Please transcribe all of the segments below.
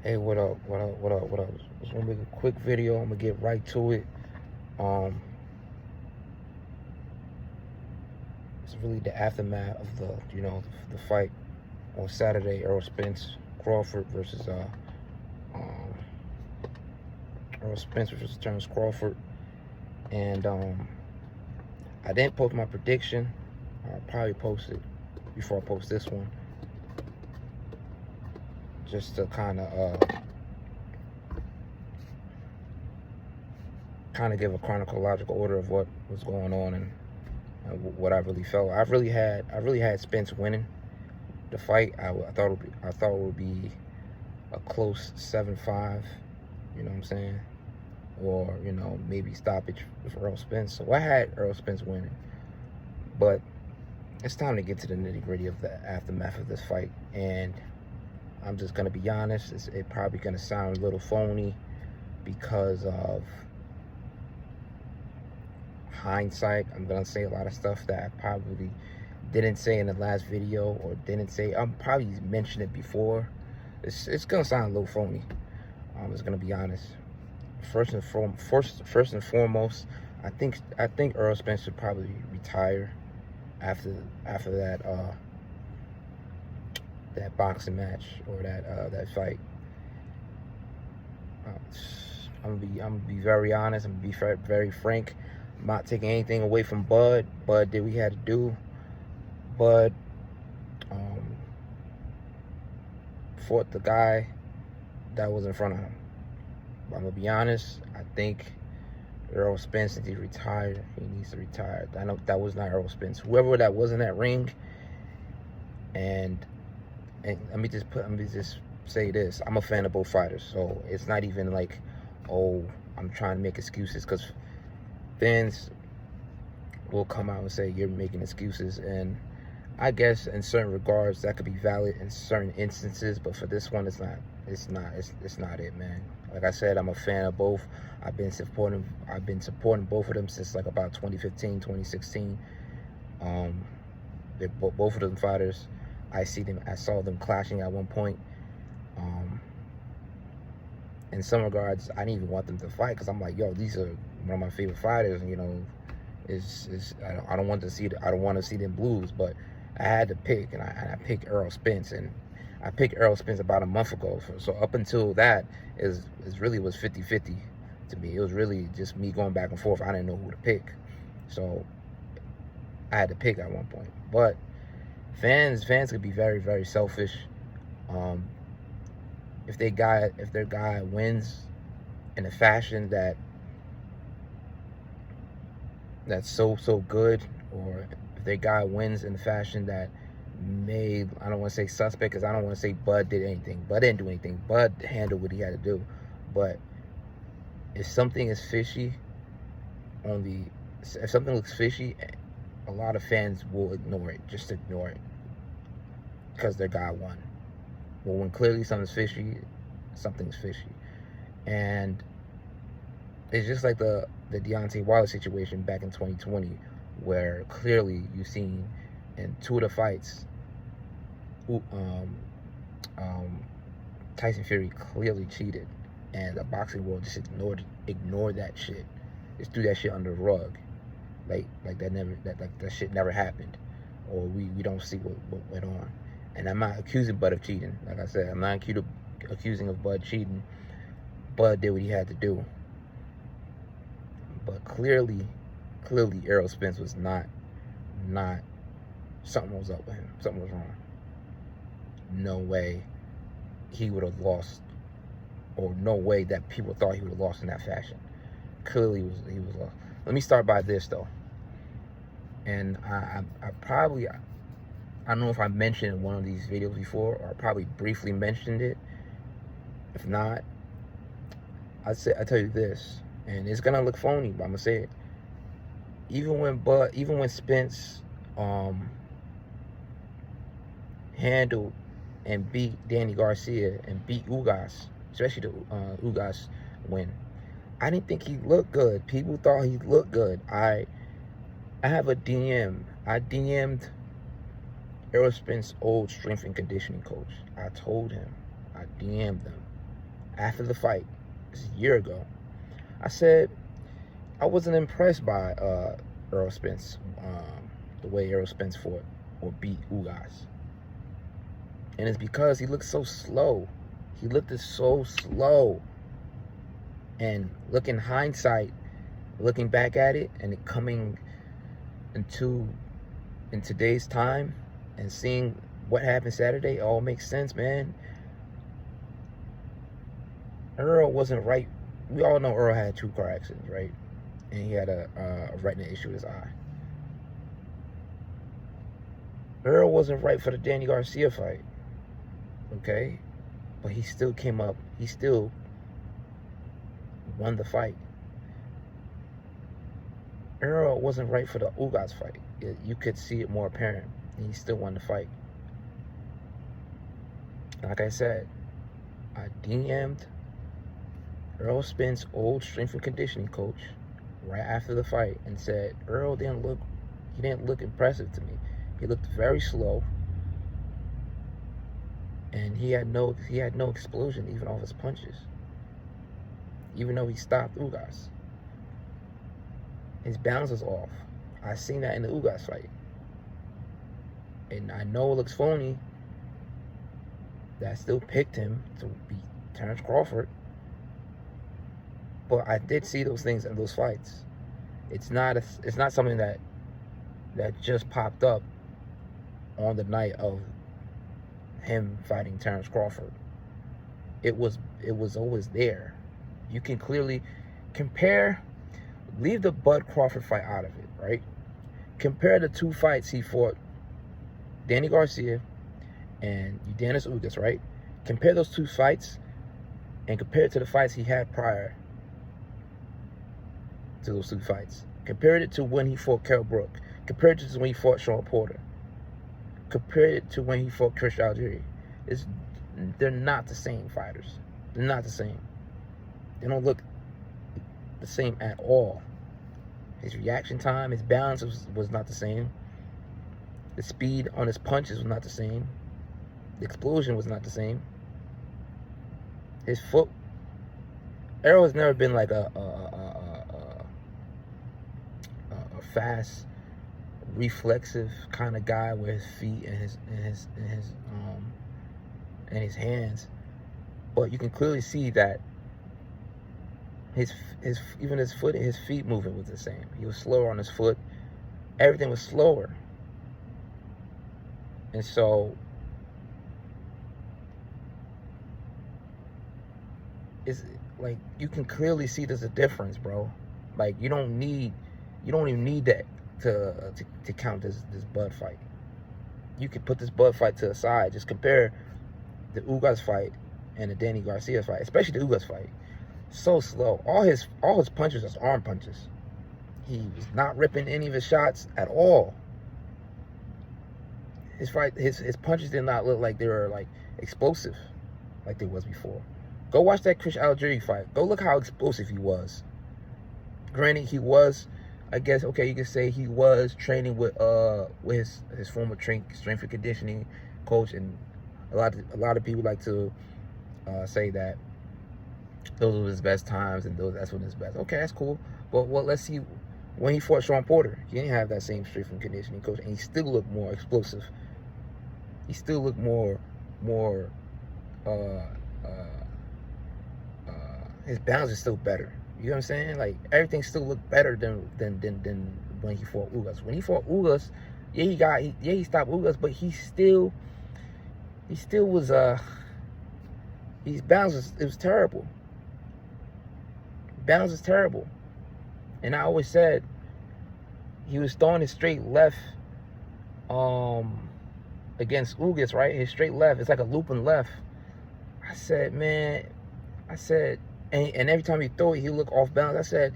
Hey, what up? What up? What up? What up? Just gonna make a quick video. I'm gonna get right to it. Um, it's really the aftermath of the fight on Saturday. Spence Crawford versus um, Earl Spence versus Terrence Crawford. And I didn't post my prediction. I'll probably post it before I post this one, just to kind of give a chronological order of what was going on and what I really felt. I really had Spence winning the fight. I thought it would be a close 7-5. You know what I'm saying? Or maybe stoppage with Earl Spence. So I had Earl Spence winning, but it's time to get to the nitty-gritty of the aftermath of this fight. And I'm just gonna be honest. It's probably gonna sound a little phony because of hindsight. I'm gonna say a lot of stuff that I probably didn't say in the last video, or didn't say. I'm probably mentioned it before. It's gonna sound a little phony. I'm just gonna be honest. First and foremost, I think Earl Spence should probably retire after that boxing match, or that fight. I'm gonna be very honest. I'm gonna be very, very frank. I'm not taking anything away from Bud. Bud did what he had to do. Bud fought the guy that was in front of him. But I'm gonna be honest. I think Earl Spence, since he retired, he needs to retire. I know that was not Earl Spence. Whoever that was in that ring. And let me just say this. I'm a fan of both fighters, so it's not even like, oh, I'm trying to make excuses, because fans will come out and say you're making excuses, and I guess in certain regards that could be valid in certain instances, but for this one, it's not it, man. Like I said, I'm a fan of both. I've been supporting both of them since like about 2015, 2016. Both of them fighters, I saw them clashing at one point. In some regards, I didn't even want them to fight, because I'm like, yo, these are one of my favorite fighters. I don't want to see them lose, but I had to pick, and I picked Earl Spence, and I picked Earl Spence about a month ago. So up until that, it really was 50-50 to me. It was really just me going back and forth. I didn't know who to pick, so I had to pick at one point. But fans could be very, very selfish. If their guy wins in a fashion that's so good, or if their guy wins in a fashion that I don't want to say suspect, because I don't want to say Bud did anything. Bud didn't do anything. Bud handled what he had to do. But if something is fishy, if something looks fishy, a lot of fans will ignore it. Just ignore it, because their guy won. But when clearly something's fishy, something's fishy. And it's just like the Deontay Wilder situation back in 2020, where clearly you've seen in two of the fights, Tyson Fury clearly cheated, and the boxing world just ignored that shit. Just threw that shit under the rug, like that shit never happened, or we don't see what went on. And I'm not accusing Bud of cheating. Like I said, I'm not accusing of Bud cheating. Bud did what he had to do. But clearly Earl Spence was not, something was up with him. Something was wrong. No way he would have lost, or no way that people thought he would have lost in that fashion. Clearly he was lost. Let me start by this, though. And I don't know if I mentioned in one of these videos before, or I probably briefly mentioned it. If not, I tell you this, and it's gonna look phony, but I'm gonna say it. Even when Spence handled and beat Danny Garcia and beat Ugas, especially the Ugas win, I didn't think he looked good. People thought he looked good. I have a DM. I DM'd Earl Spence's old strength and conditioning coach. I told him, I DM'd him, after the fight, this is a year ago, I said I wasn't impressed by Errol Spence, the way Errol Spence fought or beat Ugas. And it's because he looked so slow. He looked so slow. And looking hindsight, looking back at it, and it coming in today's time, and seeing what happened Saturday, it all makes sense, man. Earl wasn't right. We all know Earl had 2 car accidents, right? And he had a retina issue with his eye. Earl wasn't right for the Danny Garcia fight, okay? But he still came up. He still won the fight. Earl wasn't right for the Ugas fight. You could see it more apparent, and he still won the fight. Like I said, I DM'd Errol Spence, old strength and conditioning coach, right after the fight, and said Earl didn't look impressive to me. He looked very slow, and he had no explosion even off his punches. Even though he stopped Ugas, his balance was off. I seen that in the Ugas fight, and I know it looks phony that I still picked him to beat Terrence Crawford. But I did see those things in those fights. It's not something that just popped up on the night of him fighting Terrence Crawford. It was always there. You can clearly compare. Leave the Bud Crawford fight out of it, right? Compare the 2 fights he fought, Danny Garcia and Dennis Ugas, right? Compare those 2 fights and compare it to the fights he had prior to those 2 fights. Compare it to when he fought Kell Brook. Compare it to when he fought Sean Porter. Compare it to when he fought Chris Algieri. They're not the same fighters. They're not the same. They don't look the same at all. His reaction time, his balance was not the same. The speed on his punches was not the same. The explosion was not the same. His foot. Errol has never been like a fast, reflexive kind of guy with his feet and his hands. But you can clearly see that his feet movement was the same. He was slower on his foot. Everything was slower. And so it's like you can clearly see there's a difference, bro. Like you don't even need that to count this Bud fight. You could put this Bud fight to the side. Just compare the Ugas fight and the Danny Garcia fight, especially the Ugas fight. So slow. All his punches are arm punches. He was not ripping any of his shots at all. His punches did not look like they were like explosive like they was before. Go watch that Chris Algieri fight. Go look how explosive he was. Granted, he was, I guess, okay, you could say he was training with his former strength and conditioning coach, and a lot of people like to say that those were his best times and that's when his best. Okay, that's cool. But let's see, when he fought Sean Porter, he didn't have that same strength and conditioning coach, and he still looked more explosive. He still looked more his balance is still better. You know what I'm saying? Like everything still looked better than when he fought Ugas. When he fought Ugas, he stopped Ugas, but he still was his balance was terrible. Balance is terrible. And I always said he was throwing his straight left against Ugas, right? His straight left, it's like a looping left. I said, man, and every time he throw it, he look off balance. I said,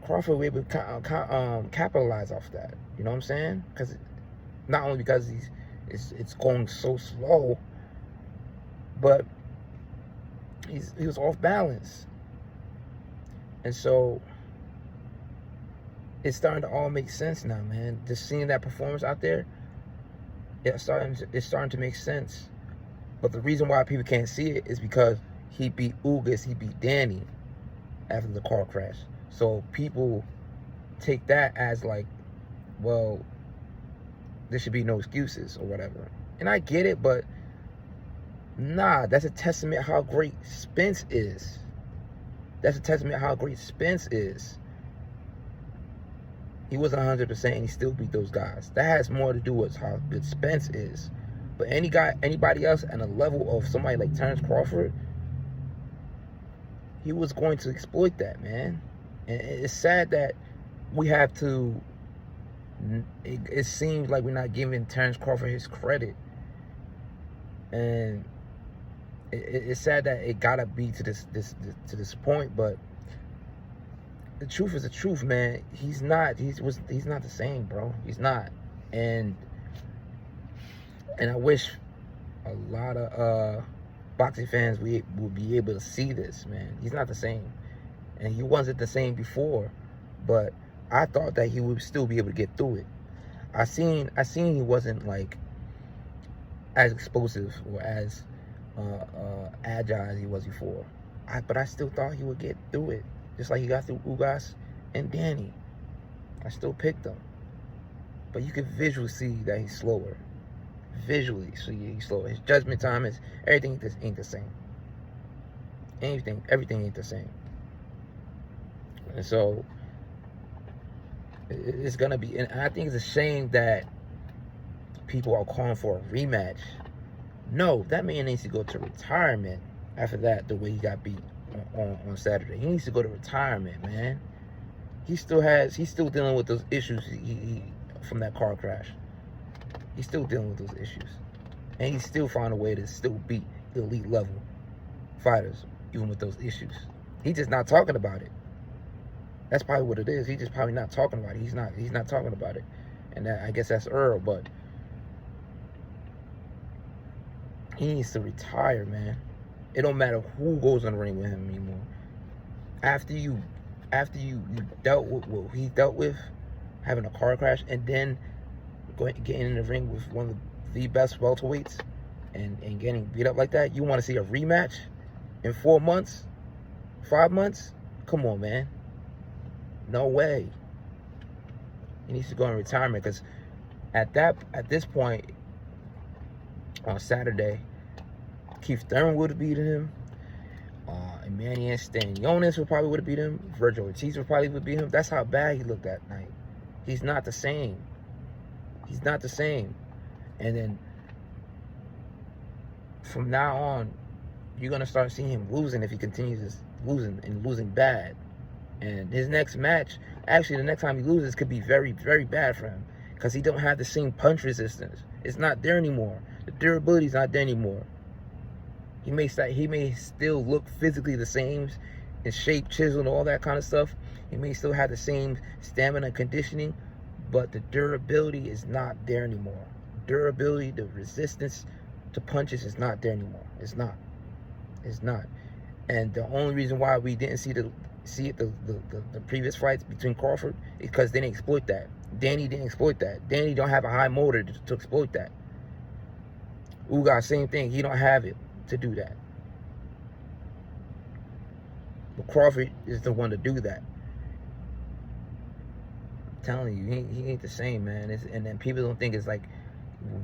Crawford will be able to capitalize off that. You know what I'm saying? Because not only because it's going so slow, but he was off balance. And so it's starting to all make sense now, man. Just seeing that performance out there, it's starting to make sense. But the reason why people can't see it is because he beat Ugas, he beat Danny after the car crash. So people take that as like, well, there should be no excuses or whatever. And I get it, but nah, that's a testament how great Spence is. That's a testament how great Spence is. He wasn't 100% and he still beat those guys. That has more to do with how good Spence is. But anybody else at a level of somebody like Terrence Crawford, he was going to exploit that, man. And it's sad that we have to, it seems like we're not giving Terrence Crawford his credit. And it's sad that it gotta be to this point, but the truth is the truth, man. He's not the same, bro. He's not. And I wish a lot of boxing fans would be able to see this, man. He's not the same. And he wasn't the same before, but I thought that he would still be able to get through it. I seen he wasn't like as explosive or as agile as he was before. But I still thought he would get through it. Just like he got through Ugas and Danny. I still picked him. But you can visually see that he's slower. Visually see he's slower. His judgment time is, everything ain't the same. Everything ain't the same. And so, it's gonna be, and I think it's a shame that people are calling for a rematch. No, that man needs to go to retirement after that, the way he got beat on Saturday. He needs to go to retirement, man. He's still dealing with those issues he from that car crash. He's still dealing with those issues. And he still found a way to still beat elite level fighters, even with those issues. He's just not talking about it. That's probably what it is. He's just probably not talking about it. He's not talking about it. And I guess that's Earl, but he needs to retire, man. It don't matter who goes in the ring with him anymore. After you dealt with what he dealt with, having a car crash, and then getting in the ring with one of the best welterweights and getting beat up like that, you want to see a rematch in 4 months, 5 months? Come on, man. No way. He needs to go in retirement, because at this point on Saturday, Keith Thurman would have beaten him. Emmanuel Stanionis would have beat him. Virgil Ortiz would beat him. That's how bad he looked that night. He's not the same. He's not the same. And then from now on, you're gonna start seeing him losing if he continues losing bad. And his next match, actually the next time he loses, could be very, very bad for him, because he don't have the same punch resistance. It's not there anymore. The durability is not there anymore. He may still look physically the same, in shape, chiseled, all that kind of stuff. He may still have the same stamina and conditioning, but the durability is not there anymore. Durability, the resistance to punches is not there anymore. It's not. It's not. And the only reason why we didn't see the previous fights between Crawford is because they didn't exploit that. Danny didn't exploit that. Danny don't have a high motor to exploit that. Ugas, same thing. He don't have it to do that. But Crawford is the one to do that. I'm telling you, he ain't the same, man. And then people don't think it's like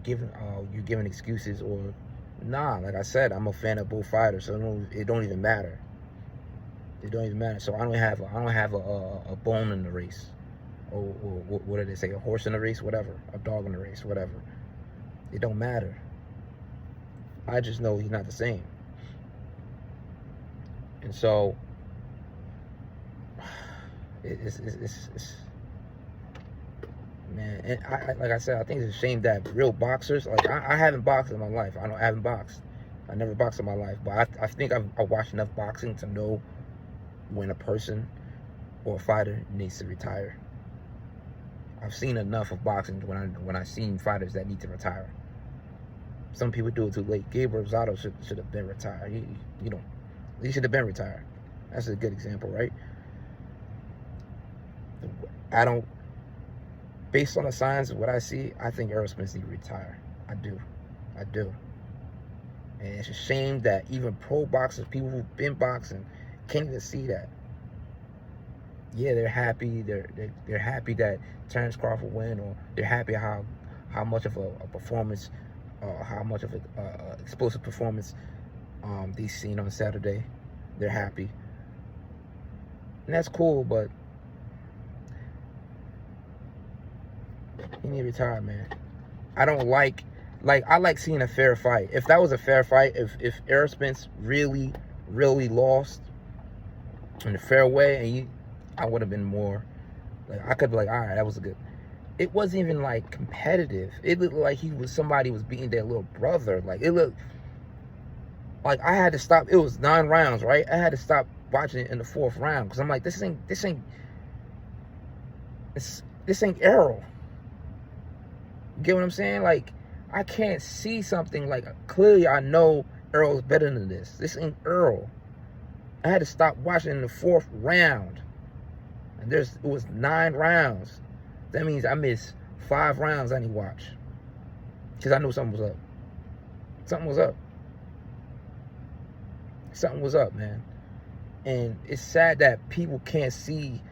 you're giving excuses, or nah. Like I said, I'm a fan of both fighters, so it don't even matter. It don't even matter. So I don't have a bone in the race, or what do they say? A horse in the race, whatever. A dog in the race, whatever. It don't matter. I just know he's not the same. And so it's man. And like I said, I think it's a shame that real boxers, like I haven't boxed in my life. I haven't boxed. I never boxed in my life, but I think I've watched enough boxing to know when a person or a fighter needs to retire. I've seen enough of boxing when I've seen fighters that need to retire. Some people do it too late. Gabriel Rosado should have been retired. He should have been retired. That's a good example, right? Based on the signs of what I see, I think Errol Spence needs to retire. I do. And it's a shame that even pro boxers, people who've been boxing, can't even see that. Yeah, they're happy. They're happy that Terrence Crawford win, or they're happy how much of a performance, how much of a explosive performance they seen on Saturday. They're happy, and that's cool. But he need to retire, man. I don't like I like seeing a fair fight. If that was a fair fight, if Errol Spence really lost in a fair way, and I would have been more like, I could be like, all right, that was a good. It wasn't even like competitive. It looked like somebody was beating their little brother. Like, it looked like I had to stop. It was 9 rounds, right? I had to stop watching it in the 4th round because I'm like, this ain't Errol. You get what I'm saying? Like, I can't see something like, clearly I know Errol's better than this. This ain't Errol. I had to stop watching in the 4th round. And it was 9 rounds. That means I missed 5 rounds I didn't watch. Because I knew something was up. Something was up. Something was up, man. And it's sad that people can't see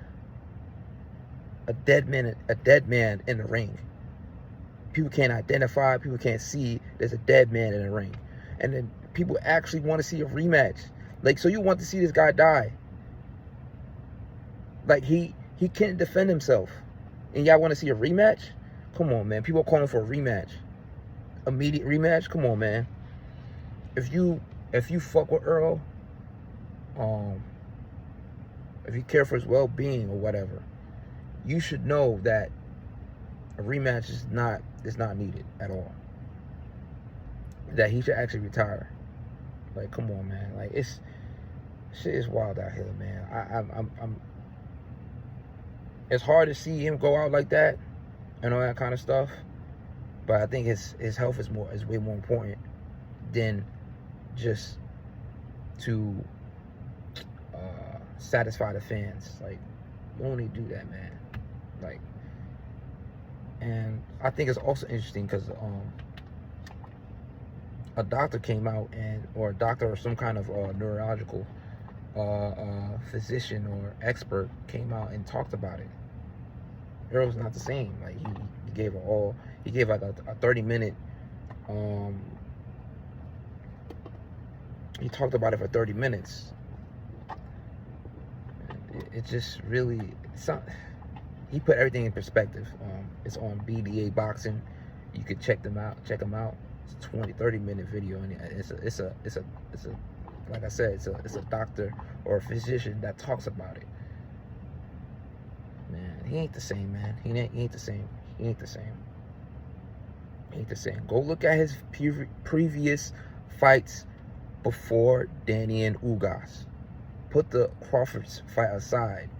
a dead man in the ring. People can't identify, people can't see there's a dead man in the ring. And then people actually want to see a rematch. Like, so you want to see this guy die. Like, he can't defend himself. And y'all want to see a rematch? Come on, man. People are calling for a rematch. Immediate rematch? Come on, man. If you fuck with Earl, if you care for his well-being or whatever, you should know that a rematch is not needed at all. That he should actually retire. Like, come on, man. Like, shit is wild out here, man. It's hard to see him go out like that and all that kind of stuff. But I think his health is way more important than just to satisfy the fans. Like, you don't need to do that, man. Like, and I think it's also interesting because a doctor came out, or a doctor or some kind of neurological physician or expert came out and talked about it. Errol's not the same. Like, he gave like a 30-minute he talked about it for 30 minutes. It just really, he put everything in perspective. It's on BDA Boxing. You could check them out. It's a 30-minute video, and it's a like I said, it's a doctor or a physician that talks about it. Man, he ain't the same, man. He ain't the same. He ain't the same. He ain't the same. Go look at his previous fights before Danny and Ugas. Put the Crawford's fight aside,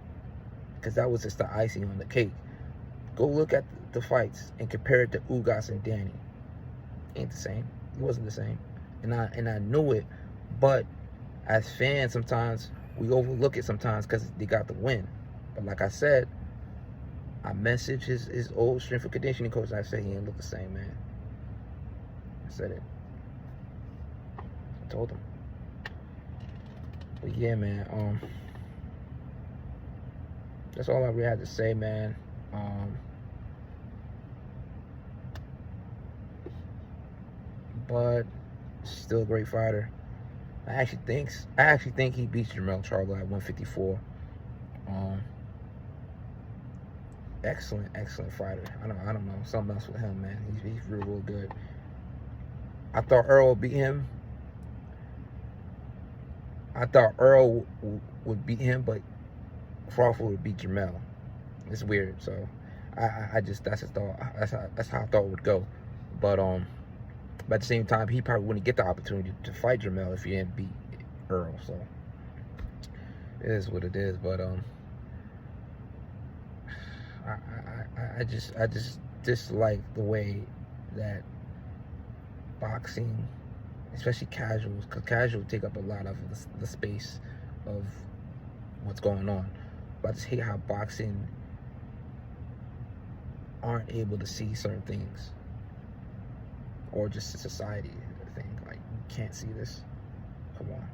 because that was just the icing on the cake. Go look at the fights and compare it to Ugas and Danny. Ain't the same. It wasn't the same. And I knew it, but as fans, sometimes we overlook it sometimes because they got the win. But like I said, I messaged his old strength and conditioning coach, and I said he didn't look the same, man. I said it. I told him. But yeah, man, that's all I really had to say, man. But still a great fighter. I actually think he beats Jermell Charlo at 154. Excellent fighter. I don't know, something else with him, man. He's real good. I thought Earl would beat him. I thought Earl would beat him, but Crawford would beat Jermell. It's weird. So I just, that's his thought. That's how I thought it would go. But at the same time, he probably wouldn't get the opportunity to fight Jermell if he didn't beat Earl. So it is what it is. But I just dislike the way that boxing, especially casuals, because casuals take up a lot of the space of what's going on. But I just hate how boxing aren't able to see certain things, or just society. I think, like, can't see this. Come on.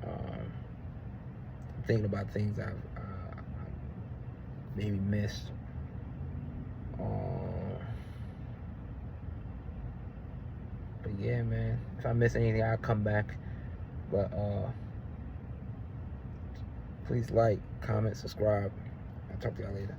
I'm thinking about things I've maybe missed. But yeah, man, if I miss anything, I'll come back. But please like, comment, subscribe. I'll talk to y'all later.